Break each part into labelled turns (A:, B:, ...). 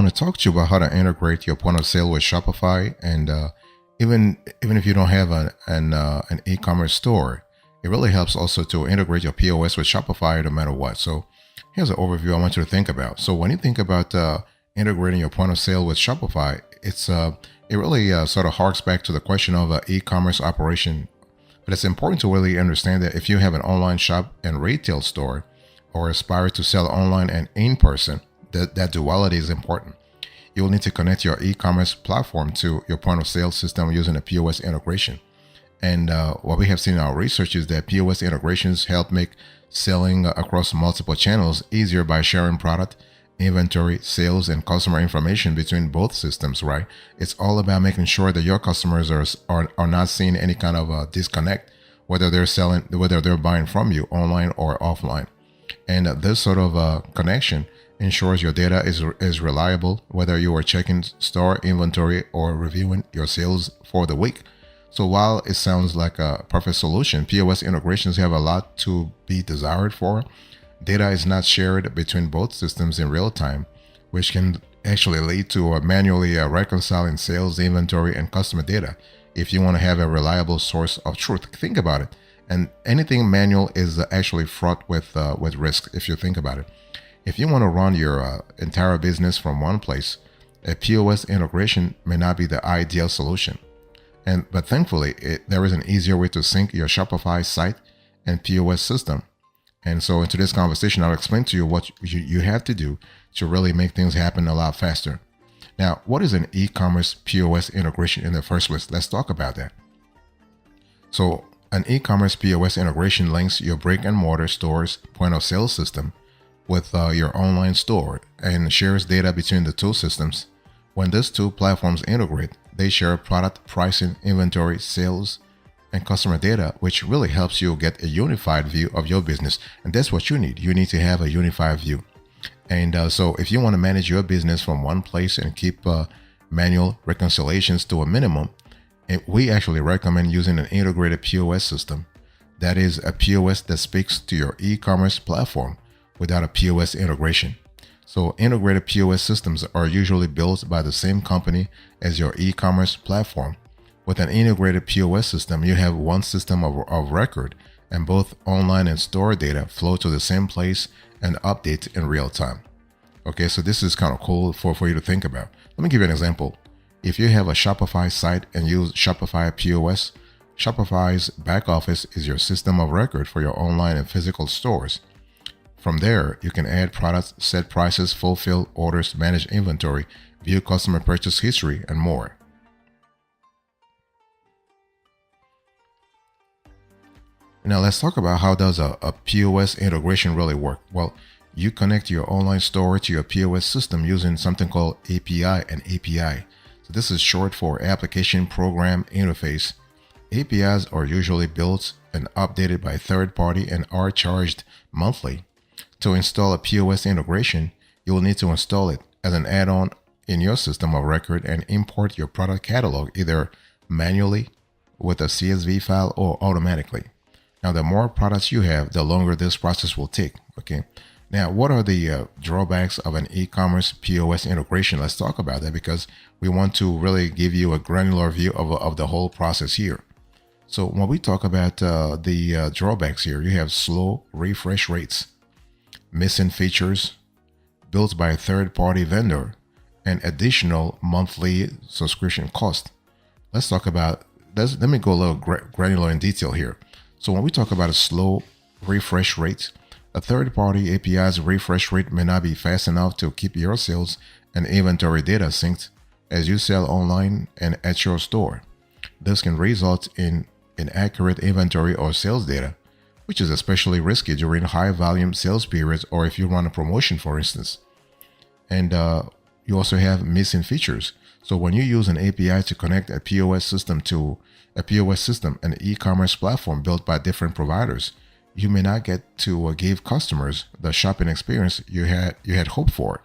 A: want to talk to you about how to integrate your point of sale with Shopify, and even if you don't have an e-commerce store, it really helps also to integrate your POS with Shopify no matter what. So here's an overview I want you to think about. So when you think about integrating your point of sale with Shopify, it really sort of harks back to the question of e-commerce operation. But it's important to really understand that if you have an online shop and retail store, or aspire to sell online and in person, that duality is important. You will need to connect your e-commerce platform to your point of sale system using a POS integration. And what we have seen in our research is that POS integrations help make selling across multiple channels easier by sharing product, inventory, sales, and customer information between both systems, right? It's all about making sure that your customers are not seeing any kind of disconnect, whether they're buying from you online or offline. And this sort of connection ensures your data is reliable, whether you are checking store inventory or reviewing your sales for the week. So while it sounds like a perfect solution, POS integrations have a lot to be desired for. Data is not shared between both systems in real time, which can actually lead to manually reconciling sales, inventory, and customer data if you want to have a reliable source of truth. Think about it. And anything manual is actually fraught with risk if you think about it. If you want to run your entire business from one place, a POS integration may not be the ideal solution. But thankfully, there is an easier way to sync your Shopify site and POS system. And so in today's conversation, I'll explain to you what you have to do to really make things happen a lot faster. Now, what is an e-commerce POS integration in the first place? Let's talk about that. So an e-commerce POS integration links your brick-and-mortar store's point-of-sale system with your online store and shares data between the two systems. When these two platforms integrate, they share product pricing, inventory, sales, and customer data, which really helps you get a unified view of your business. And that's what you need. You need to have a unified view. And so if you want to manage your business from one place and keep manual reconciliations to a minimum, we actually recommend using an integrated POS system. That is a POS that speaks to your e-commerce platform without a POS integration. So integrated POS systems are usually built by the same company as your e-commerce platform. With an integrated POS system, you have one system of record, and both online and store data flow to the same place and update in real time. Okay, so this is kind of cool for you to think about. Let me give you an example. If you have a Shopify site and use Shopify POS, Shopify's back office is your system of record for your online and physical stores. From there, you can add products, set prices, fulfill orders, manage inventory, view customer purchase history, and more. Now let's talk about how does a POS integration really work. Well, you connect your online store to your POS system using something called API and API. So this is short for Application Program Interface. APIs are usually built and updated by third party and are charged monthly. To install a POS integration, you will need to install it as an add-on in your system of record and import your product catalog either manually with a CSV file or automatically. Now, the more products you have, the longer this process will take. Okay. Now, what are the drawbacks of an e-commerce POS integration? Let's talk about that because we want to really give you a granular view of the whole process here. So when we talk about the drawbacks here, you have slow refresh rates, missing features built by a third-party vendor, and additional monthly subscription cost. Let's talk about this. Let me go a little granular in detail here. So when we talk about a slow refresh rate, a third-party API's refresh rate may not be fast enough to keep your sales and inventory data synced as you sell online and at your store. This can result in inaccurate inventory or sales data, which is especially risky during high-volume sales periods or if you run a promotion, for instance. And you also have missing features. So when you use an API to connect a POS system to a POS system, an e-commerce platform built by different providers, you may not get to give customers the shopping experience you had hoped for.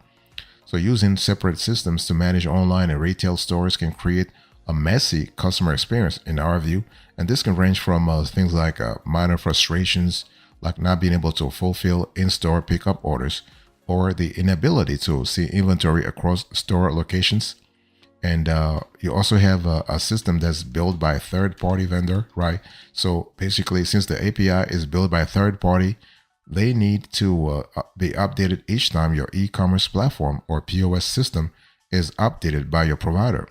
A: So using separate systems to manage online and retail stores can create a messy customer experience in our view. And this can range from things like minor frustrations, like not being able to fulfill in-store pickup orders, or the inability to see inventory across store locations. And you also have a system that's built by a third-party vendor, right? So basically, since the API is built by a third party, they need to be updated each time your e-commerce platform or POS system is updated by your provider.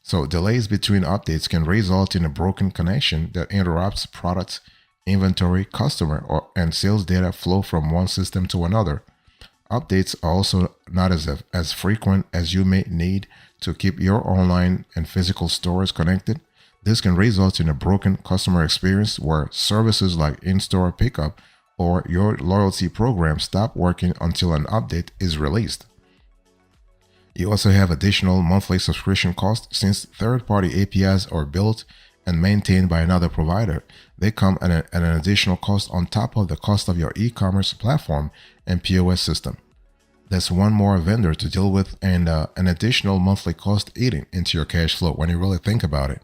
A: So delays between updates can result in a broken connection that interrupts product, inventory, customer, and sales data flow from one system to another. Updates are also not as frequent as you may need to keep your online and physical stores connected. This can result in a broken customer experience where services like in-store pickup or your loyalty program stop working until an update is released. You also have additional monthly subscription costs since third-party APIs are built and maintained by another provider. They come at an additional cost on top of the cost of your e-commerce platform and POS system. That's one more vendor to deal with and an additional monthly cost eating into your cash flow when you really think about it.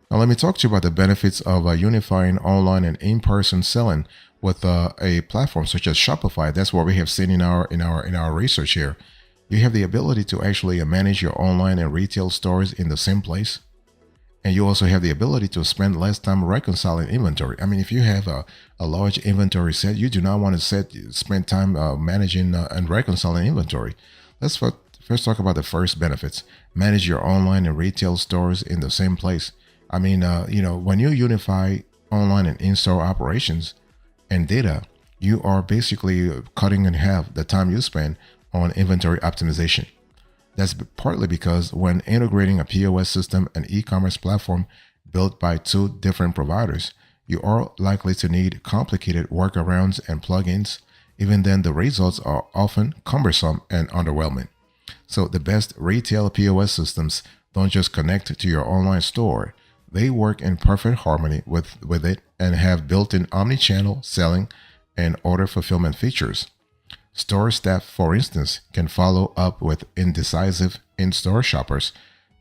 A: Now, let me talk to you about the benefits of unifying online and in-person selling with a platform such as Shopify. That's what we have seen in our research here. You have the ability to actually manage your online and retail stores in the same place, and you also have the ability to spend less time reconciling inventory. I mean, if you have a large inventory set, you do not want to spend time managing and reconciling inventory. Let's first talk about the first benefits. Manage your online and retail stores in the same place. I mean, when you unify online and in-store operations and data, you are basically cutting in half the time you spend on inventory optimization. That's partly because when integrating a POS system and e-commerce platform built by two different providers, you are likely to need complicated workarounds and plugins. Even then, the results are often cumbersome and underwhelming. So the best retail POS systems don't just connect to your online store. They work in perfect harmony with it and have built-in omni-channel selling and order fulfillment features. Store staff, for instance, can follow up with indecisive in-store shoppers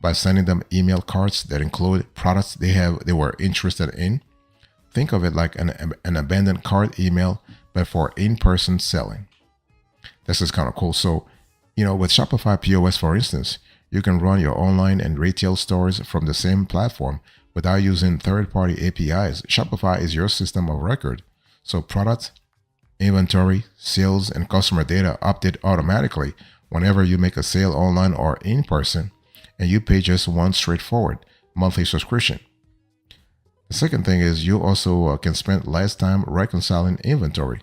A: by sending them email cards that include products they were interested in. Think of it like an abandoned cart email, but for in-person selling. This is kind of cool. So, with Shopify POS, for instance, you can run your online and retail stores from the same platform without using third-party APIs. Shopify is your system of record. So product, inventory, sales, and customer data update automatically whenever you make a sale online or in person, and you pay just one straightforward monthly subscription. The second thing is you also can spend less time reconciling inventory.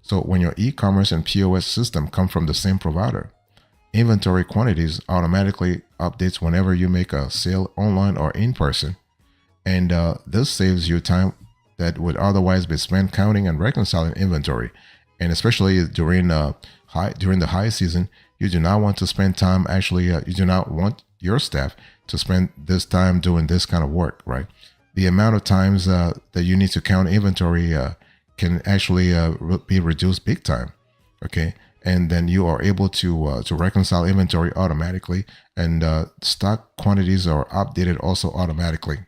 A: So when your e-commerce and POS system come from the same provider, inventory quantities automatically updates whenever you make a sale online or in person, and this saves you time that would otherwise be spent counting and reconciling inventory. And especially during the high season, you do not want to spend time you do not want your staff to spend this time doing this kind of work, right? The amount of times that you need to count inventory can actually be reduced big time. Okay. And then you are able to reconcile inventory automatically, and stock quantities are updated also automatically.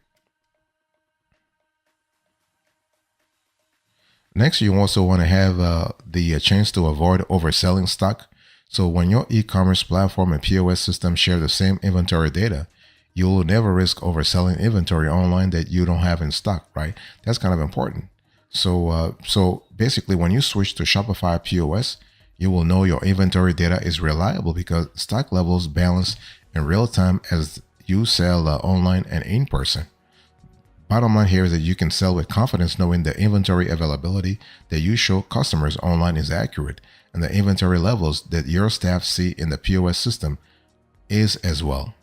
A: Next, you also want to have the chance to avoid overselling stock. So when your e-commerce platform and POS system share the same inventory data, you will never risk overselling inventory online that you don't have in stock, right? That's kind of important. So basically, when you switch to Shopify POS, you will know your inventory data is reliable because stock levels balance in real time as you sell online and in person. Bottom line here is that you can sell with confidence knowing the inventory availability that you show customers online is accurate, and the inventory levels that your staff see in the POS system is as well.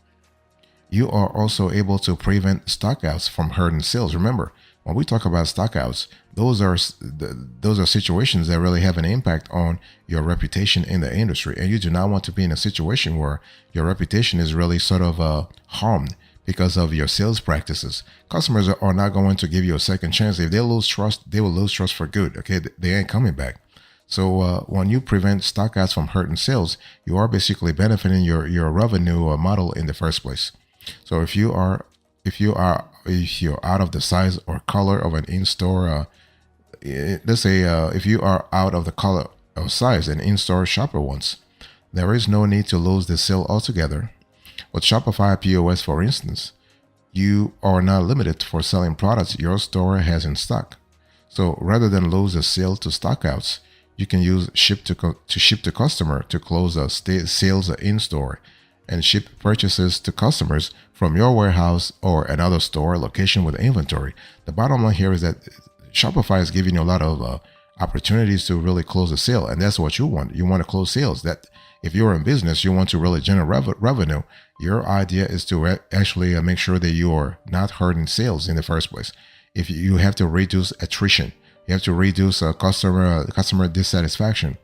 A: You are also able to prevent stockouts from hurting sales. Remember, when we talk about stockouts, those are situations that really have an impact on your reputation in the industry, and you do not want to be in a situation where your reputation is really sort of harmed because of your sales practices. Customers are not going to give you a second chance. If they lose trust, they will lose trust for good. Okay, they ain't coming back. So when you prevent stockouts from hurting sales, you are basically benefiting your revenue model in the first place. So if you if you're out of the size or color of an in-store, let's say if you are out of the color or size an in-store shopper wants, there is no need to lose the sale altogether. With Shopify POS, for instance, you are not limited for selling products your store has in stock. So rather than lose a sale to stockouts, you can use ship to customer to close sales in store and ship purchases to customers from your warehouse or another store location with inventory. The bottom line here is that Shopify is giving you a lot of opportunities to really close a sale, and that's what you want. You want to close sales. That if you're in business, you want to really generate revenue. Your idea is to actually make sure that you are not hurting sales in the first place. If you have to reduce attrition, you have to reduce customer dissatisfaction,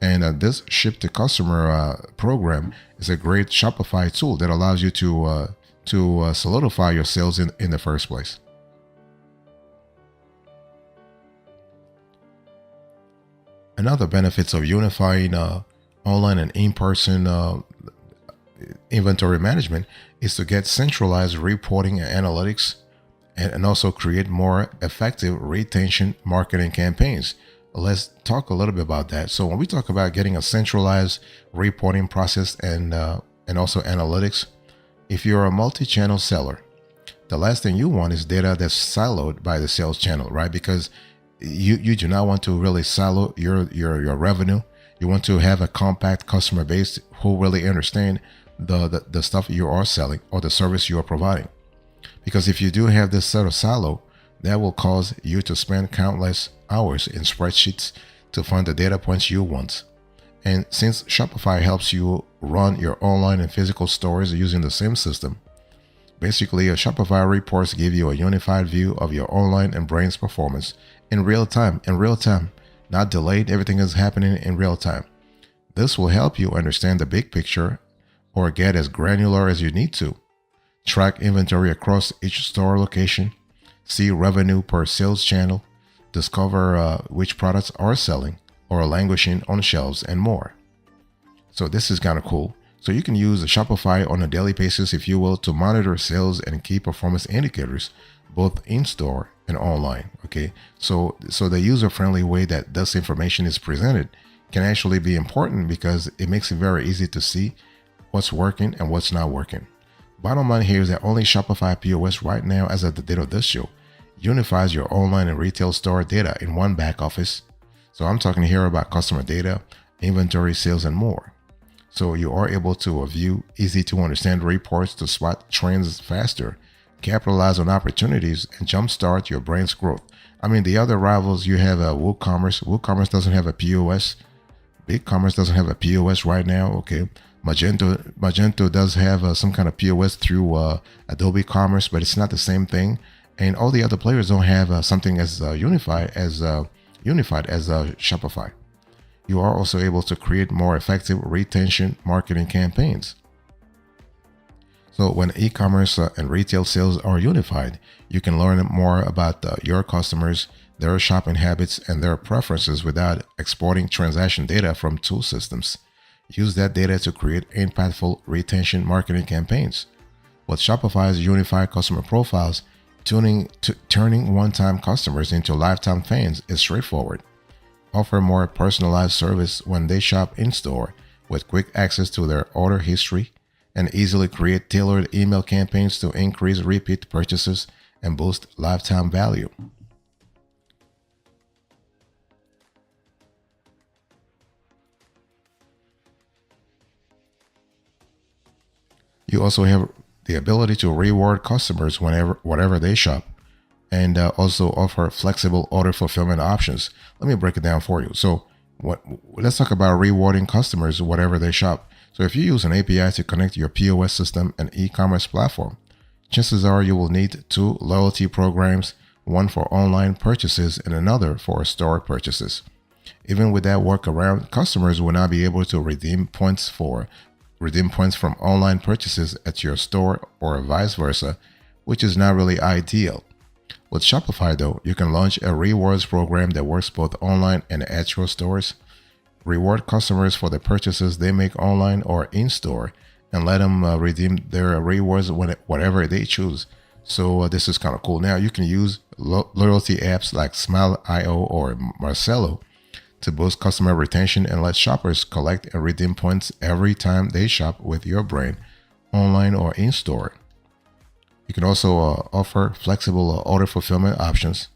A: and this ship to customer program is a great Shopify tool that allows you to solidify your sales in the first place. Another benefits of unifying online and in-person inventory management is to get centralized reporting and analytics, and also create more effective retention marketing campaigns. Let's talk a little bit about that. So when we talk about getting a centralized reporting process and also analytics, if you're a multi-channel seller, the last thing you want is data that's siloed by the sales channel, right? Because you do not want to really silo your revenue. You want to have a compact customer base who really understand the stuff you are selling or the service you are providing. Because if you do have this sort of silo, that will cause you to spend countless hours in spreadsheets to find the data points you want. And since Shopify helps you run your online and physical stores using the same system, basically a Shopify reports give you a unified view of your online and brand's performance in real time, not delayed. Everything is happening in real time. This will help you understand the big picture or get as granular as you need to. Track inventory across each store location, see revenue per sales channel, discover which products are selling or languishing on shelves, and more. So this is kind of cool. So you can use Shopify on a daily basis, if you will, to monitor sales and key performance indicators, both in-store and online. Okay, so the user-friendly way that this information is presented can actually be important because it makes it very easy to see what's working and what's not working. Bottom line here is that only Shopify POS right now, as of the date of this show, unifies your online and retail store data in one back office. So I'm talking here about customer data, inventory, sales, and more. So you are able to view easy to understand reports to spot trends faster, capitalize on opportunities, and jumpstart your brand's growth. I mean, the other rivals, you have WooCommerce. WooCommerce doesn't have a POS. BigCommerce doesn't have a POS right now. Okay. Magento does have some kind of POS through Adobe Commerce, but it's not the same thing. And all the other players don't have something as unified as Shopify. You are also able to create more effective retention marketing campaigns. So when e-commerce and retail sales are unified, you can learn more about your customers, their shopping habits, and their preferences without exporting transaction data from two systems. Use that data to create impactful retention marketing campaigns. With Shopify's unified customer profiles, turning one-time customers into lifetime fans is straightforward. Offer more personalized service when they shop in-store with quick access to their order history, and easily create tailored email campaigns to increase repeat purchases and boost lifetime value. You also have the ability to reward customers whatever they shop, and also offer flexible order fulfillment options. Let me break it down for you. So let's talk about rewarding customers whatever they shop. So if you use an API to connect your POS system and e-commerce platform, chances are you will need two loyalty programs, one for online purchases and another for store purchases. Even with that workaround, customers will not be able to redeem points from online purchases at your store or vice versa, which is not really ideal. With Shopify though, you can launch a rewards program that works both online and at your stores. Reward customers for the purchases they make online or in-store, and let them redeem their rewards whatever they choose. So this is kind of cool. Now you can use loyalty apps like Smile.io or Marcelo to boost customer retention and let shoppers collect and redeem points every time they shop with your brand online or in store. You can also offer flexible order fulfillment options.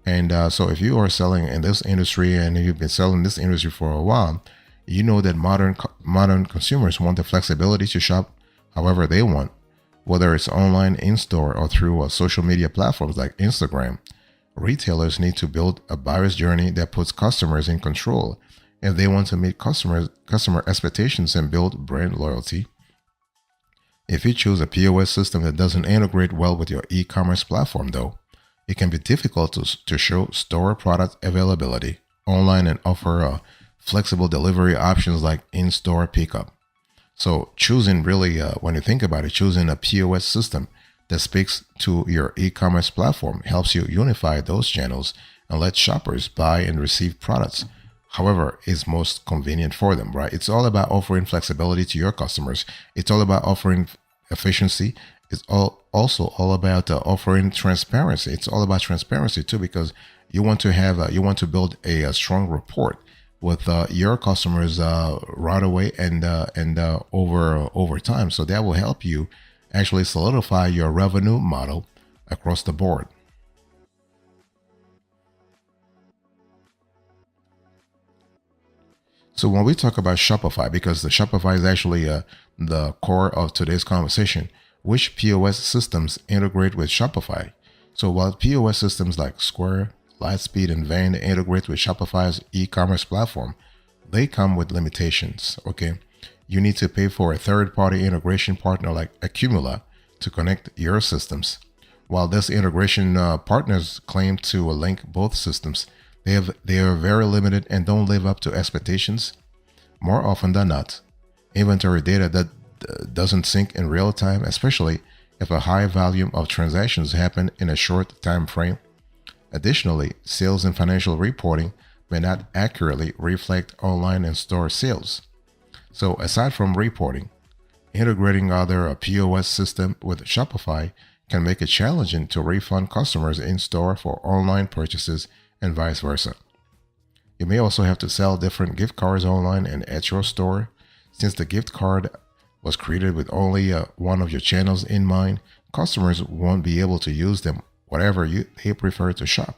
A: And so if you are selling in this industry and you've been selling this industry for a while, you know that modern consumers want the flexibility to shop however they want, whether it's online, in store, or through social media platforms like Instagram. Retailers need to build a buyer's journey that puts customers in control if they want to meet customer expectations and build brand loyalty. If you choose a POS system that doesn't integrate well with your e-commerce platform, though, it can be difficult to show store product availability online and offer flexible delivery options like in-store pickup. So choosing really, when you think about it, choosing a POS system that speaks to your e-commerce platform helps you unify those channels and let shoppers buy and receive products however is most convenient for them, right? It's all about offering flexibility to your customers. It's all about offering efficiency. It's also all about offering transparency. It's all about transparency too, because you want to have you want to build a strong rapport with your customers right away and over time. So that will help you actually solidify your revenue model across the board. So when we talk about Shopify, because the Shopify is actually the core of today's conversation, which POS systems integrate with Shopify? So while POS systems like Square, Lightspeed, and Vend integrate with Shopify's e-commerce platform, they come with limitations. Okay, you need to pay for a third-party integration partner like Accumula to connect your systems. While this integration partners claim to link both systems, they are very limited and don't live up to expectations. More often than not, inventory data that doesn't sync in real time, especially if a high volume of transactions happen in a short time frame. Additionally, sales and financial reporting may not accurately reflect online and store sales. So aside from reporting, integrating other POS system with Shopify can make it challenging to refund customers in store for online purchases and vice versa. You may also have to sell different gift cards online and at your store. Since the gift card was created with only one of your channels in mind, customers won't be able to use them whatever they prefer to shop.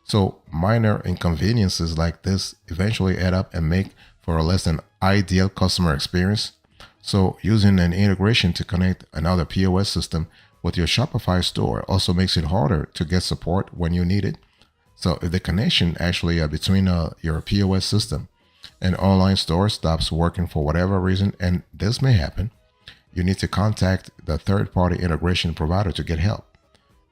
A: So minor inconveniences like this eventually add up and make for a less than ideal customer experience. So using an integration to connect another POS system with your Shopify store also makes it harder to get support when you need it. So if the connection actually between your POS system and online store stops working for whatever reason, and this may happen, you need to contact the third-party integration provider to get help.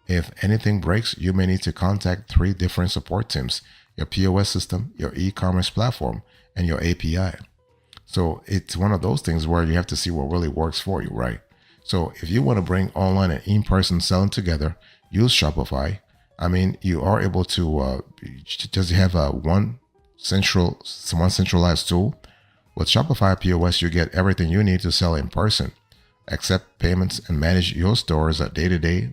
A: If anything breaks, you may need to contact 3 different support teams: your POS system, your e-commerce platform, and your API. So it's one of those things where you have to see what really works for you, right? So if you want to bring online and in-person selling together, use Shopify. I mean, you are able to just have one centralized tool. With Shopify POS, you get everything you need to sell in person, accept payments, and manage your stores day to day.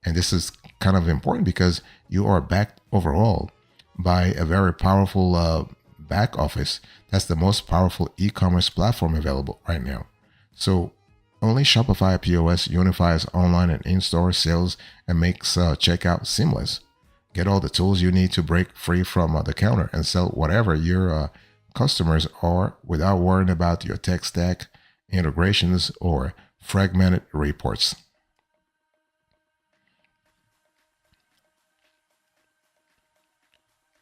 A: And this is kind of important because you are backed overall by a very powerful back office. That's the most powerful e-commerce platform available right now. So only Shopify POS unifies online and in-store sales and makes checkout seamless. Get all the tools you need to break free from the counter and sell whatever your customers are without worrying about your tech stack, integrations, or fragmented reports.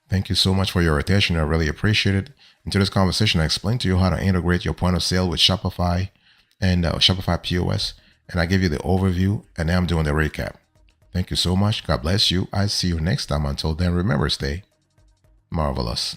A: Thank you so much for your attention. I really appreciate it. In today's conversation, I explained to you how to integrate your point of sale with Shopify and Shopify POS, and I give you the overview, and now I'm doing the recap. Thank you so much. God bless you. I see you next time. Until then, remember, stay marvelous.